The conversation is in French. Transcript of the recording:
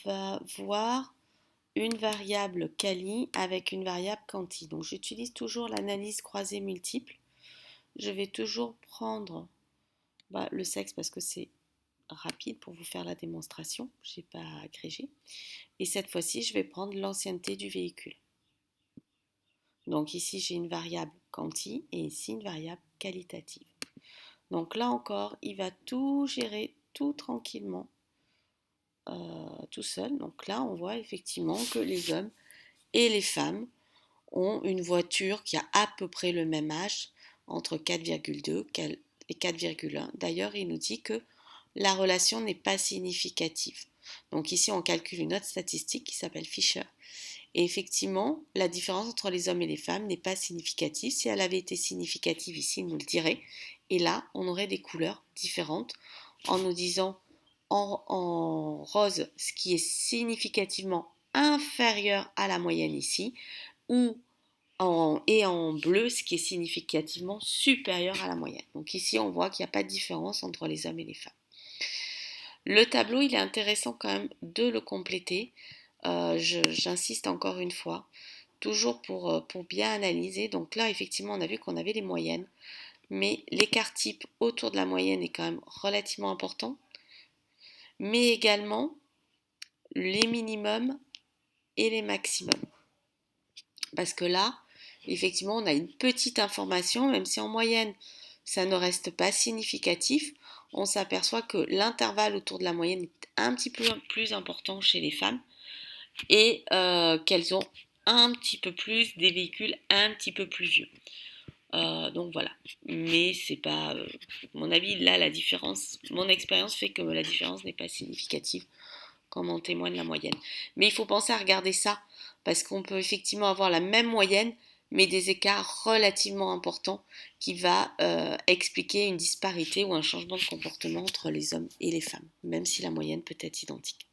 va voir une variable quali avec une variable quanti. Donc j'utilise toujours l'analyse croisée multiple. Je vais toujours prendre le sexe parce que c'est rapide pour vous faire la démonstration. Je n'ai pas agrégé. Et cette fois-ci, je vais prendre l'ancienneté du véhicule. Donc ici, j'ai une variable quanti et ici une variable qualitative. Donc là encore, il va tout gérer tout tranquillement, tout seul. Donc là, on voit effectivement que les hommes et les femmes ont une voiture qui a à peu près le même âge, entre 4,2 et 4,1. D'ailleurs, il nous dit que la relation n'est pas significative. Donc ici, on calcule une autre statistique qui s'appelle Fisher. Et effectivement, la différence entre les hommes et les femmes n'est pas significative. Si elle avait été significative ici, il nous le dirait. Et là, on aurait des couleurs différentes en nous disant en rose ce qui est significativement inférieur à la moyenne ici, ou en bleu ce qui est significativement supérieur à la moyenne. Donc ici, on voit qu'il n'y a pas de différence entre les hommes et les femmes. Le tableau, il est intéressant quand même de le compléter. J'insiste encore une fois, toujours pour bien analyser. Donc là, effectivement, on a vu qu'on avait les moyennes, mais l'écart type autour de la moyenne est quand même relativement important, mais également les minimums et les maximums. Parce que là, effectivement, on a une petite information, même si en moyenne, ça ne reste pas significatif, on s'aperçoit que l'intervalle autour de la moyenne est un petit peu plus important chez les femmes et qu'elles ont un petit peu plus des véhicules un petit peu plus vieux. Donc voilà, mais c'est pas, à mon avis, là la différence, mon expérience fait que la différence n'est pas significative comme en témoigne la moyenne. Mais il faut penser à regarder ça parce qu'on peut effectivement avoir la même moyenne mais des écarts relativement importants qui va expliquer une disparité ou un changement de comportement entre les hommes et les femmes, même si la moyenne peut être identique.